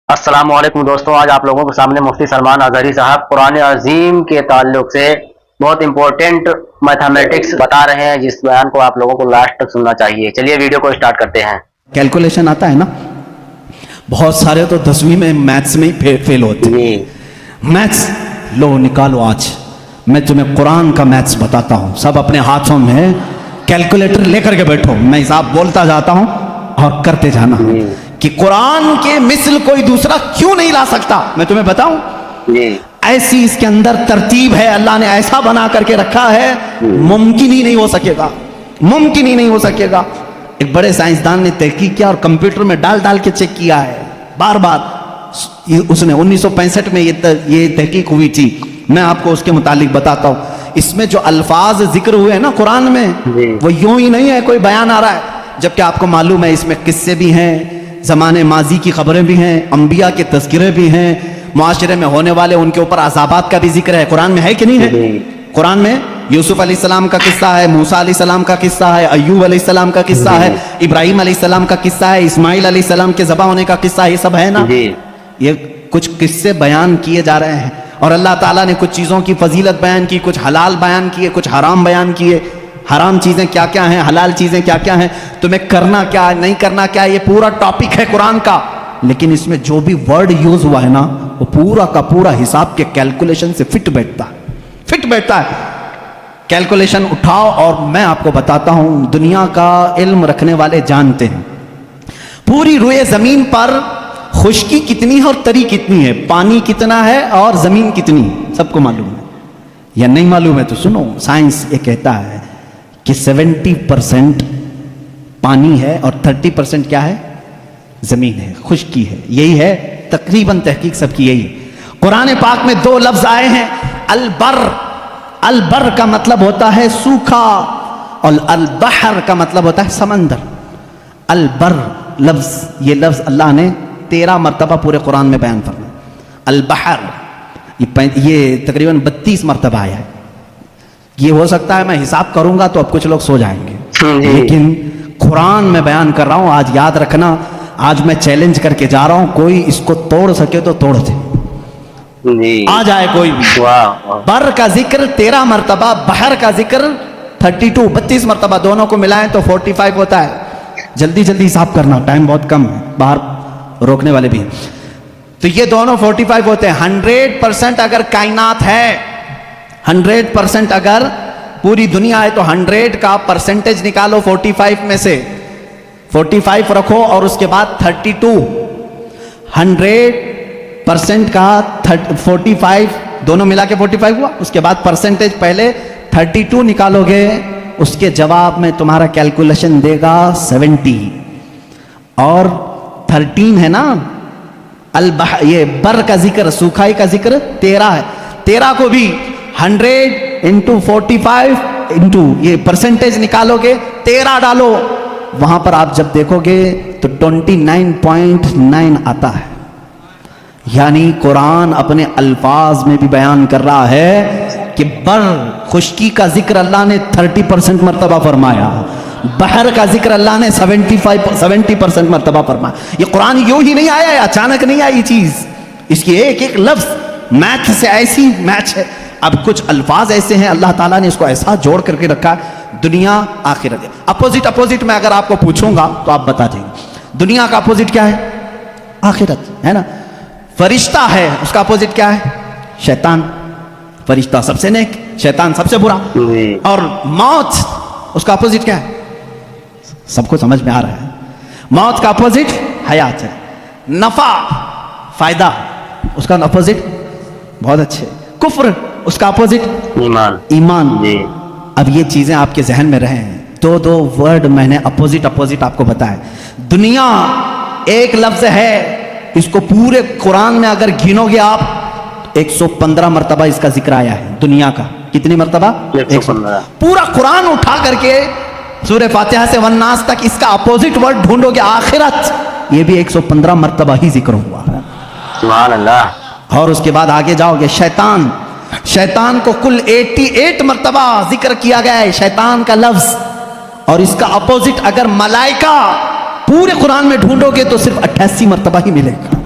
السلام علیکم دوستوں، آج آپ لوگوں کے سامنے مفتی سلمان اظہری صاحب قرآن عظیم کے تعلق سے بہت امپورٹنٹ میتھمیٹکس بتا رہے ہیں، جس بیان کو آپ لوگوں کو لاسٹ تک سننا چاہیے۔ چلیے ویڈیو کو اسٹارٹ کرتے ہیں۔ کیلکولیشن آتا ہے نا، بہت سارے تو 10ویں میں میتھس میں ہی فیل ہوتے ہیں۔ میتھس لو نکالو، آج میں تمہیں قرآن کا میتھس بتاتا ہوں۔ سب اپنے ہاتھوں میں کیلکولیٹر لے کر کے بیٹھو، میں حساب بولتا جاتا ہوں اور کرتے جانا کہ قرآن کے مثل کوئی دوسرا کیوں نہیں لا سکتا۔ میں تمہیں بتاؤں، ایسی اس کے اندر ترتیب ہے، اللہ نے ایسا بنا کر کے رکھا ہے، ممکن ہی نہیں ہو سکے گا، ممکن ہی نہیں ہو سکے گا۔ ایک بڑے سائنسدان نے تحقیق کیا اور کمپیوٹر میں ڈال ڈال کے چیک کیا ہے بار بار۔ اس نے 1965 میں یہ تحقیق ہوئی تھی۔ میں آپ کو اس کے متعلق بتاتا ہوں۔ اس میں جو الفاظ ذکر ہوئے ہیں نا قرآن میں، وہ یوں ہی نہیں ہے کوئی بیان آ رہا ہے، جبکہ آپ کو معلوم ہے اس میں قصے بھی ہیں، زمانے ماضی کی خبریں بھی ہیں، انبیاء کے تذکرے بھی ہیں، معاشرے میں ہونے والے ان کے اوپر عذابات کا بھی ذکر ہے۔ قرآن میں ہے کہ نہیں ہے؟ قرآن میں یوسف علیہ السلام کا قصہ ہے، موسیٰ علیہ السلام کا قصہ ہے، ایوب علیہ السلام کا قصہ ہے، ابراہیم علیہ السلام کا قصہ ہے، اسماعیل علیہ السلام کے ذبح ہونے کا قصہ ہے، یہ سب ہے نا۔ یہ کچھ قصے بیان کیے جا رہے ہیں، اور اللہ تعالیٰ نے کچھ چیزوں کی فضیلت بیان کی، کچھ حلال بیان کیے، کچھ حرام بیان کیے۔ حرام چیزیں کیا کیا ہیں، حلال چیزیں کیا کیا ہیں، تمہیں کرنا کیا ہے، نہیں کرنا کیا ہے، یہ پورا ٹاپک ہے قرآن کا۔ لیکن اس میں جو بھی ورڈ یوز ہوا ہے نا، وہ پورا کا پورا حساب کے کیلکولیشن سے فٹ بیٹھتا ہے، فٹ بیٹھتا ہے۔ کیلکولیشن اٹھاؤ اور میں آپ کو بتاتا ہوں، دنیا کا علم رکھنے والے جانتے ہیں پوری روئے زمین پر خشکی کتنی ہے اور تری کتنی ہے، پانی کتنا ہے اور زمین کتنی ہے، سب کو معلوم ہے یا نہیں معلوم ہے؟ تو سنو، سائنس یہ کہتا ہے کہ 70% پانی ہے اور 30% کیا ہے؟ زمین ہے، خشکی ہے۔ یہی ہے تقریباً تحقیق سب کی یہی ہے۔ قرآن پاک میں 2 لفظ آئے ہیں، البر۔ البر کا مطلب ہوتا ہے سوکھا، اور البحر کا مطلب ہوتا ہے سمندر۔ البر لفظ، یہ لفظ اللہ نے 13 مرتبہ پورے قرآن میں بیان فرمایا۔ البحر یہ تقریباً 32 مرتبہ آیا ہے۔ یہ ہو سکتا ہے میں حساب کروں گا تو اب کچھ لوگ سو جائیں گے، لیکن قرآن میں بیان کر رہا ہوں، آج یاد رکھنا، آج میں چیلنج کر کے جا رہا ہوں، کوئی اس کو توڑ سکے تو توڑ دے، آ جائے کوئی بھی۔ بر کا ذکر 13 مرتبہ، بحر کا ذکر 32 مرتبہ، دونوں کو ملائیں تو 45 ہوتا ہے۔ جلدی جلدی حساب کرنا، ٹائم بہت کم ہے، باہر روکنے والے بھی ہیں۔ تو یہ دونوں 45 ہوتے ہیں۔ 100% اگر کائنات ہے، 100% اگر پوری دنیا ہے تو 100 کا پرسنٹیج نکالو 45 میں سے، 45 رکھو اور اس کے بعد 32۔ 100% کا 45 دونوں ملا کے 45 ہوا، اس کے بعد پرسنٹیج پہلے 32 نکالو گے، اس کے جواب میں تمہارا کیلکولیشن دے گا 70۔ اور 13 ہے نا، یہ بر کا ذکر، سوکھائی کا ذکر 13 ہے۔ 13 کو بھی 100 انٹو 45 انٹو یہ پرسنٹیج نکالو گے، 13 ڈالو، وہاں پر آپ جب دیکھو گے تو 29.9 آتا ہے۔ یعنی قرآن اپنے الفاظ میں بھی بیان کر رہا ہے کہ بر، خشکی کا ذکر اللہ نے 30% مرتبہ فرمایا، بحر کا ذکر اللہ نے 70% مرتبہ فرمایا۔ یہ قرآن یوں ہی نہیں آیا ہے، اچانک نہیں آئی یہ چیز، اس کی ایک ایک لفظ میتھ سے ایسی میچ ہے۔ اب کچھ الفاظ ایسے ہیں اللہ تعالیٰ نے اس کو ایسا جوڑ کر کے رکھا ہے، دنیا آخرت۔ اپوزٹ میں اگر آپ کو پوچھوں گا تو آپ بتا دیں گے دنیا کا اپوزٹ کیا ہے؟ آخرت ہے نا۔ فرشتہ ہے، اس کا اپوزٹ کیا ہے؟ شیطان۔ فرشتہ سب سے نیک، شیطان سب سے برا۔ اور موت، اس کا اپوزٹ کیا ہے؟ سب کو سمجھ میں آ رہا ہے، موت کا اپوزٹ حیات ہے۔ نفع، فائدہ، اس کا اپوزٹ بہت اچھے۔ کفر، اس کا اپوزٹ ایمان۔ اب یہ چیزیں آپ کے ذہن میں رہے ہیں، 2 ورڈ میں نے اپوزٹ آپ کو بتائے۔ دنیا ایک لفظ ہے، اس کو پورے قرآن میں اگر گنو گے آپ 115 مرتبہ اس کا ذکر آیا ہے دنیا کا۔ کتنی مرتبہ؟ 115۔ پورا قرآن اٹھا کر کے سورہ فاتحہ سے والناس تک اس کا اپوزٹ ورڈ ڈھونڈو گے، آخرت، یہ بھی 115 مرتبہ ہی ذکر ہوا ہے۔ سبحان اللہ۔ اور اس کے بعد آگے جاؤ گے، شیطان، شیطان کو کل 88 مرتبہ ذکر کیا گیا ہے، شیطان کا لفظ۔ اور اس کا اپوزٹ اگر ملائکہ پورے قرآن میں ڈھونڈو گے تو صرف 88 مرتبہ ہی ملے گا۔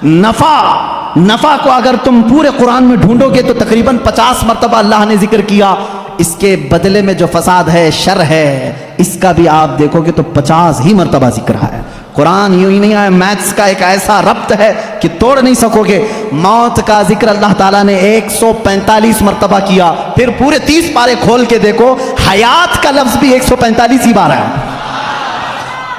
نفع کو اگر تم پورے قرآن میں ڈھونڈو گے تو تقریباً 50 مرتبہ اللہ نے ذکر کیا. اس کے بدلے میں جو فساد ہے، شر ہے، اس کا بھی آپ دیکھو گے تو 50 ہی مرتبہ ذکر ہے. قرآن یوں ہی نہیں آیا، میتھس کا ایک ایسا ربط ہے کہ توڑ نہیں سکو گے. موت کا ذکر اللہ تعالیٰ نے 145 مرتبہ کیا. پھر پورے 30 پارے کھول کے دیکھو، حیات کا لفظ بھی 145 ہی بار ہے.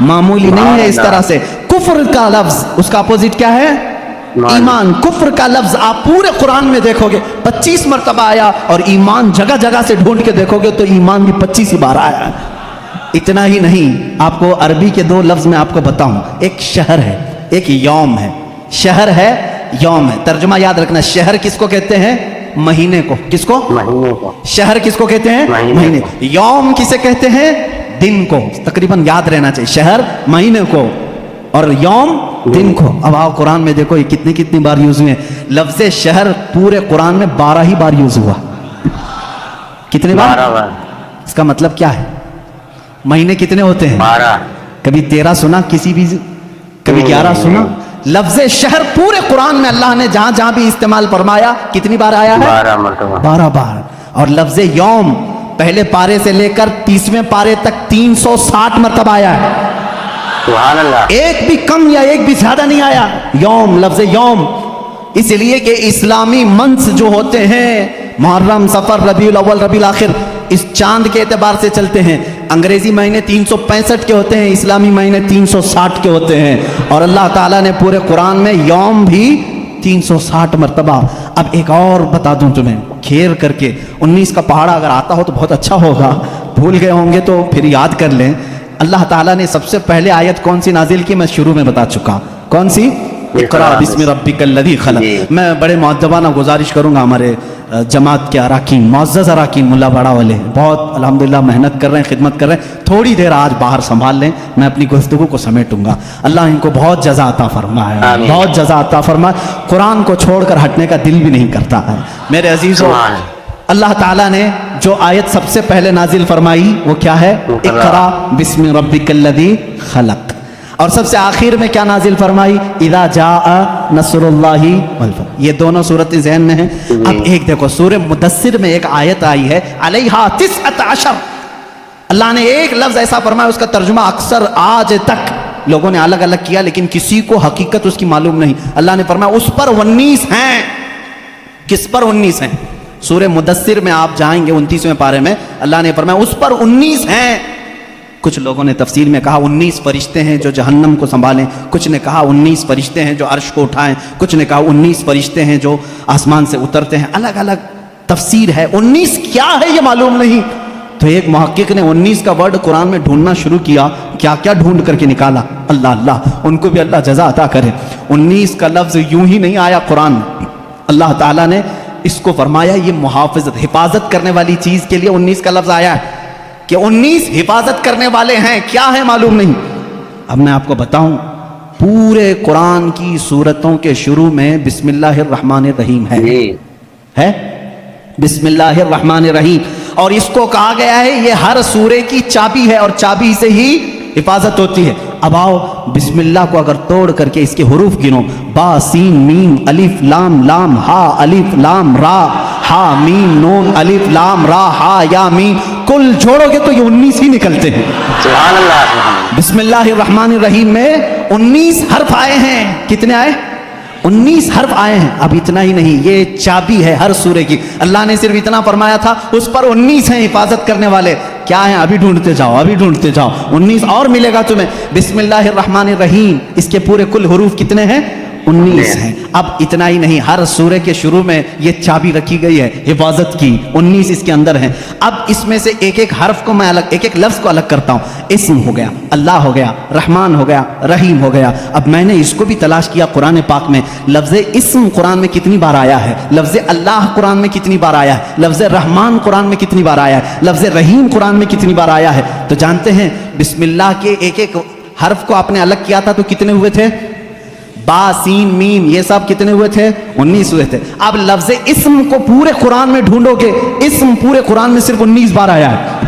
معمولی نہیں ہے. اس طرح سے کفر کا لفظ، اس کا اپوزٹ کیا ہے؟ ایمان. کفر کا لفظ آپ پورے قرآن میں دیکھو گے 25 مرتبہ آیا، اور ایمان جگہ جگہ سے ڈھونڈ کے دیکھو گے تو ایمان بھی 25 ہی بار آیا. اتنا ہی نہیں، آپ کو عربی کے 2 لفظ میں آپ کو بتاؤں. ایک شہر ہے، ایک یوم ہے. شہر ہے، یوم ہے. ترجمہ یاد رکھنا. شہر کس کو کہتے ہیں؟ مہینے کو. کس کو؟ مہینے کو. شہر کس کو کہتے ہیں؟ مہینے. یوم کسے کہتے ہیں؟ دن کو. تقریباً یاد رہنا چاہیے. شہر مہینے کو اور یوم دن کو. اب آؤ قرآن میں دیکھو یہ کتنی بار یوز ہوئے. لفظ شہر پورے قرآن میں 12 ہی بار یوز ہوا. کتنے بار؟ 12 بار. اس کا مطلب کیا ہے؟ مہینے کتنے ہوتے ہیں؟ 12. کبھی 13 سنا کسی بھی، کبھی 11 سنا. لفظ شہر پورے قرآن میں اللہ نے جہاں جہاں بھی استعمال فرمایا کتنی بار آیا ہے؟ 12 مرتبہ. 12 بار. اور لفظ یوم پہلے پارے سے لے کر 30ویں پارے تک 360 مرتبہ آیا ہے. سبحان اللہ. ایک بھی کم یا ایک بھی زیادہ نہیں آیا. یوم، لفظ یوم. اس لیے کہ اسلامی منث جو ہوتے ہیں محرم، صفر، ربیع الاول، ربیع الاخر، اس چاند کے اعتبار سے چلتے ہیں. انگریزی مہینے 365 کے ہوتے ہیں، اسلامی مہینے 360 کے ہوتے ہیں. اور اللہ تعالیٰ نے پورے قرآن میں یوم بھی 360 مرتبہ. اب ایک اور بتا دوں تمہیں کھیر کر کے. 19 کا پہاڑا اگر آتا ہو تو بہت اچھا ہوگا، بھول گئے ہوں گے تو پھر یاد کر لیں. اللہ تعالیٰ نے سب سے پہلے آیت کون سی نازل کی؟ میں شروع میں بتا چکا. کون سی؟ اقرا بسم ربک الذی خلق. میں بڑے مؤدبانہ گزارش کروں گا ہمارے جماعت کے اراکین، معزز اراکین، ملا بڑا والے بہت الحمدللہ محنت کر رہے ہیں، خدمت کر رہے ہیں. تھوڑی دیر آج باہر سنبھال لیں، میں اپنی گفتگو کو سمیٹوں گا. اللہ ان کو بہت جزا عطا فرمائے، بہت جزا عطا فرمائے. قرآن کو چھوڑ کر ہٹنے کا دل بھی نہیں کرتا ہے. میرے عزیزو، اللہ تعالیٰ نے جو آیت سب سے پہلے نازل فرمائی وہ کیا ہے؟ اقرا بسم ربک الذی خلق. اور سب سے آخر میں کیا نازل فرمائی؟ اذا جاء نصر اللہ والفتح. یہ دونوں صورتیں ذہن میں ہیں. اب ایک دیکھو سورہ مدثر میں ایک آیت آئی ہے علیہا 19. اللہ نے ایک لفظ ایسا فرمایا اس کا ترجمہ اکثر آج تک لوگوں نے الگ الگ کیا، لیکن کسی کو حقیقت اس کی معلوم نہیں. اللہ نے فرمایا اس پر 19 ہیں. کس پر 19 ہیں؟ سورہ مدثر میں آپ جائیں گے 29ویں پارے میں اللہ نے فرمایا اس پر 19 ہیں. کچھ لوگوں نے تفسیر میں کہا 19 فرشتے ہیں جو جہنم کو سنبھالیں، کچھ نے کہا 19 فرشتے ہیں جو عرش کو اٹھائیں، کچھ نے کہا 19 فرشتے ہیں جو آسمان سے اترتے ہیں. الگ الگ تفسیر ہے. 19 کیا ہے یہ معلوم نہیں. تو ایک محقق نے 19 کا ورڈ قرآن میں ڈھونڈنا شروع کیا. کیا کیا ڈھونڈ کر کے نکالا. اللہ اللہ ان کو بھی اللہ جزا عطا کرے. 19 کا لفظ یوں ہی نہیں آیا قرآن میں. اللہ تعالیٰ نے اس کو فرمایا یہ محافظت، حفاظت کرنے والی چیز کے لیے 19 کا لفظ آیا ہے کہ 19 حفاظت کرنے والے ہیں. کیا ہے معلوم نہیں. اب میں آپ کو بتاؤں پورے قرآن کی سورتوں کے شروع میں بسم اللہ الرحمن الرحیم ہے بسم اللہ الرحمن الرحیم. اور اس کو کہا گیا ہے یہ ہر سورے کی چابی ہے اور چابی سے ہی حفاظت ہوتی ہے. اب آؤ بسم اللہ کو اگر توڑ کر کے اس کے حروف گنو، با سین میم الف لام لام ہا الف لام را ہا میم نون الف لام را ہا یا میم، کل جوڑو گے تو یہ 19 ہی نکلتے ہیں. سبحان اللہ. بسم اللہ الرحمن الرحیم میں 19 حرف آئے ہیں. کتنے آئے؟ 19 حرف آئے ہیں. اب اتنا ہی نہیں، یہ چابی ہے ہر سورے کی. اللہ نے صرف اتنا فرمایا تھا اس پر 19 ہیں حفاظت کرنے والے. کیا ہیں؟ ابھی ڈھونڈتے جاؤ، ابھی ڈھونڈتے جاؤ. 19 اور ملے گا تمہیں. بسم اللہ الرحمن الرحیم اس کے پورے کل حروف کتنے ہیں؟ 19 ہیں. اب اتنا ہی نہیں، ہر سورے کے شروع میں یہ چابی رکھی گئی ہے حفاظت کی. 19 اس کے اندر ہیں. اب اس میں سے ایک ایک حرف کو میں الگ، ایک ایک لفظ کو الگ کرتا ہوں. اسم ہو گیا، اللہ ہو گیا، رحمان ہو گیا، رحیم ہو گیا. اب میں نے اس کو بھی تلاش کیا قرآن پاک میں. لفظ اسم قرآن میں کتنی بار آیا ہے؟ لفظ اللہ قرآن میں کتنی بار آیا ہے؟ لفظ رحمان قرآن میں کتنی بار آیا ہے؟ لفظ رحیم قرآن میں کتنی بار آیا ہے؟ تو جانتے ہیں بسم اللہ کے ایک ایک حرف کو آپ نے الگ کیا تھا تو کتنے ہوئے تھے؟ با سین میم یہ سب کتنے ہوئے تھے؟ 19 ہوئے تھے. اب لفظ اسم کو پورے قرآن میں ڈھونڈو گے، اسم پورے قرآن میں صرف 19 بار آیا ہے.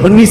19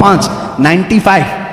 5 95।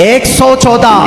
114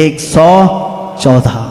114।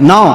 9।